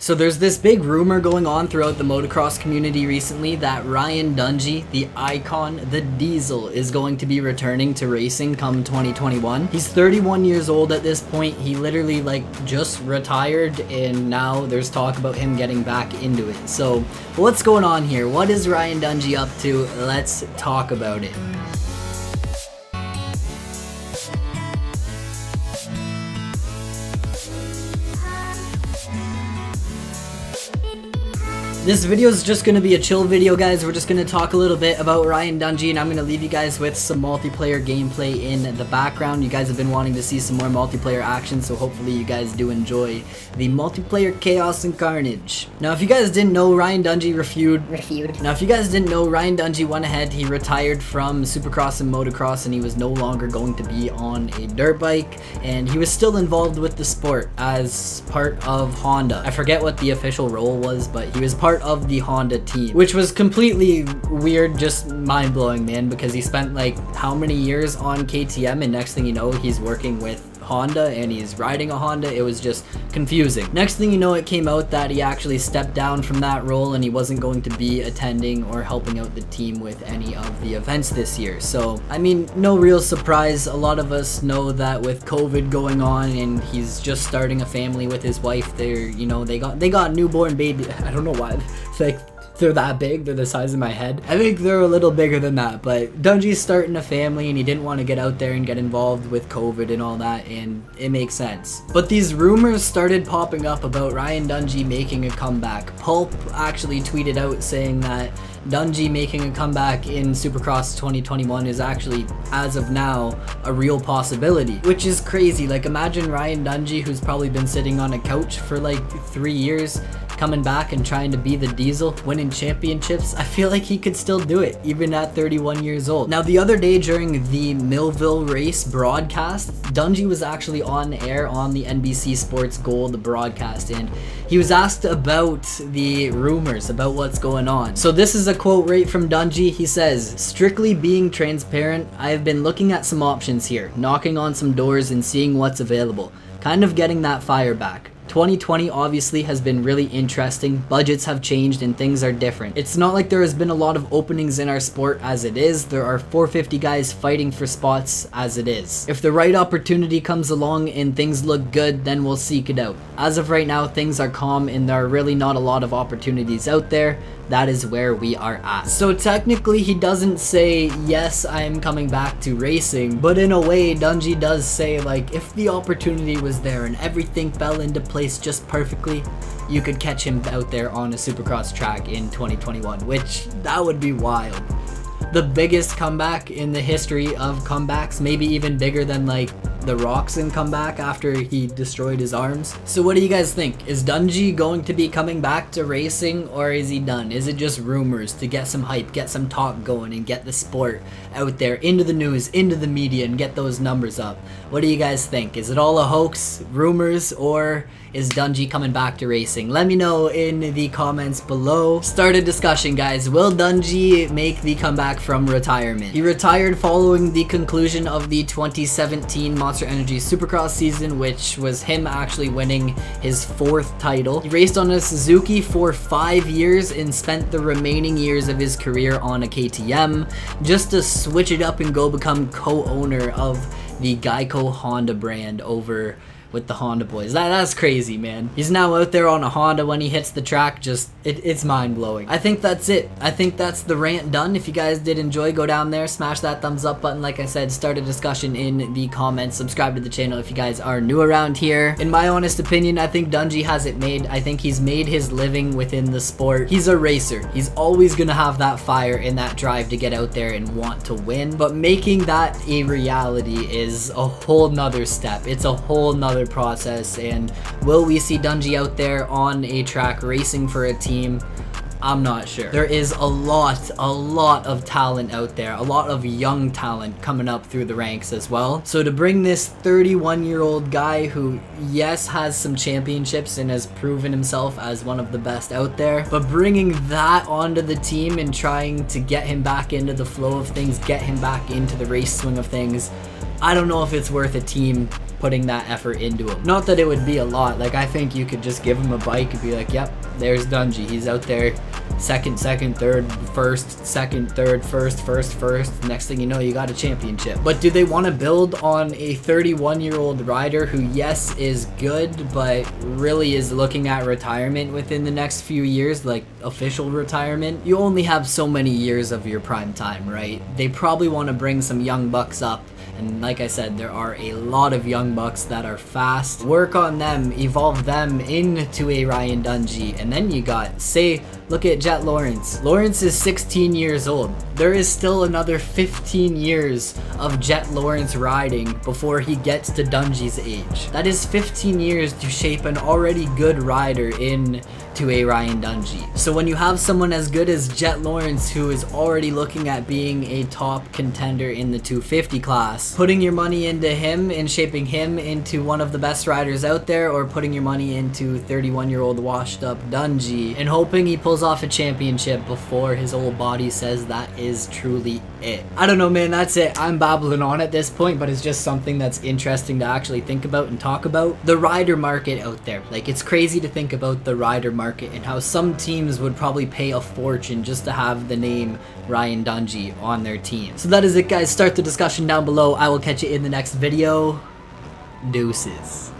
So there's this big rumor going on throughout the motocross community recently that Ryan Dungey, the icon, the Diesel, is going to be returning to racing come 2021. He's 31 years old at this point. He literally just retired, and now there's talk about him getting back into it. So what's going on here? What is Ryan Dungey up to? Let's talk about it. This video is just going to be a chill video, guys. We're just going to talk a little bit about Ryan Dungey, and I'm going to leave you guys with some multiplayer gameplay in the background. You guys have been wanting to see some more multiplayer action, so hopefully you guys do enjoy the multiplayer chaos and carnage. Now, if you guys didn't know, Ryan Dungey went ahead. He retired from Supercross and motocross, and he was no longer going to be on a dirt bike, and he was still involved with the sport as part of Honda. I forget what the official role was, but he was part of the Honda team, which was completely weird, just mind-blowing, man, because he spent how many years on KTM, and next thing you know, he's working with Honda and he's riding a Honda. It was just confusing. Next thing you know, it came out that he actually stepped down from that role and he wasn't going to be attending or helping out the team with any of the events this year. So I mean, no real surprise. A lot of us know that with COVID going on and he's just starting a family with his wife, they got newborn baby. I don't know why they're that big. They're the size of my head. I think they're a little bigger than that, but Dungey's starting a family and he didn't want to get out there and get involved with COVID and all that, and it makes sense. But these rumors started popping up about Ryan Dungey making a comeback. Pulp actually tweeted out saying that Dungey making a comeback in Supercross 2021 is actually, as of now, a real possibility, which is crazy. Imagine Ryan Dungey, who's probably been sitting on a couch for 3 years, coming back and trying to be the Diesel, winning championships. I feel like he could still do it, even at 31 years old. Now, the other day during the Millville race broadcast, Dungey was actually on air on the NBC Sports Gold broadcast, and he was asked about the rumors, about what's going on. So this is a quote right from Dungey. He says, "Strictly being transparent, I have been looking at some options here, knocking on some doors and seeing what's available, kind of getting that fire back. 2020 obviously has been really interesting. Budgets have changed and things are different. It's not like there has been a lot of openings in our sport as it is. There are 450 guys fighting for spots as it is. If the right opportunity comes along and things look good, then we'll seek it out. As of right now, things are calm and there are really not a lot of opportunities out there. That is where we are at." So technically he doesn't say, yes, I am coming back to racing, but in a way Dungey does say, if the opportunity was there and everything fell into place just perfectly, you could catch him out there on a Supercross track in 2021, which that would be wild. The biggest comeback in the history of comebacks, maybe even bigger than the Roxon comeback after he destroyed his arms. So what do you guys think? Is Dungey going to be coming back to racing, or is he done? Is it just rumors to get some hype, get some talk going, and get the sport out there into the news, into the media, and get those numbers up? What do you guys think? Is it all a hoax, rumors, or is Dungey coming back to racing? Let me know in the comments below. Start a discussion, guys. Will Dungey make the comeback from retirement? He retired following the conclusion of the 2017 Monster Energy Supercross season, which was him actually winning his 4th title. He raced on a Suzuki for 5 years and spent the remaining years of his career on a KTM, just to switch it up and go become co-owner of the Geico Honda brand over with the Honda boys. That's crazy, man. He's now out there on a Honda when he hits the track. It's mind-blowing. I think that's it. I think that's the rant done. If you guys did enjoy, go down there, smash that thumbs up button. Like I said, start a discussion in the comments. Subscribe to the channel if you guys are new around here. In my honest opinion, I think Dungey has it made. I think he's made his living within the sport. He's a racer. He's always gonna have that fire and that drive to get out there and want to win. But making that a reality is a whole nother step. It's a whole nother process. And will we see Dungey out there on a track racing for a team? I'm not sure. There is a lot of talent out there, a lot of young talent coming up through the ranks as well. So to bring this 31-year-old guy who, yes, has some championships and has proven himself as one of the best out there, but bringing that onto the team and trying to get him back into the flow of things, get him back into the race swing of things, I don't know if it's worth a team putting that effort into him. Not that it would be a lot. Like, I think you could just give him a bike and be like, yep, there's Dungey. He's out there second, third, first, second, third, first. Next thing you know, you got a championship. But do they want to build on a 31-year-old rider who, yes, is good, but really is looking at retirement within the next few years, like official retirement? You only have so many years of your prime time, right? They probably want to bring some young bucks up. And like I said, there are a lot of young bucks that are fast. Work on them, evolve them into a Ryan Dungey. And then you got, say, look at Jet Lawrence. Lawrence is 16 years old. There is still another 15 years of Jet Lawrence riding before he gets to Dungey's age. That is 15 years to shape an already good rider into a Ryan Dungey. So when you have someone as good as Jet Lawrence, who is already looking at being a top contender in the 250 class, putting your money into him and shaping him into one of the best riders out there, or putting your money into 31-year-old washed up Dungey and hoping he pulls off a championship before his old body says that is truly it. I don't know, man, that's it. I'm babbling on at this point, but it's just something that's interesting to actually think about and talk about. The rider market out there, like, it's crazy to think about the rider market and how some teams would probably pay a fortune just to have the name Ryan Dungey on their team. So that is it, guys. Start the discussion down below. I will catch you in the next video. Deuces.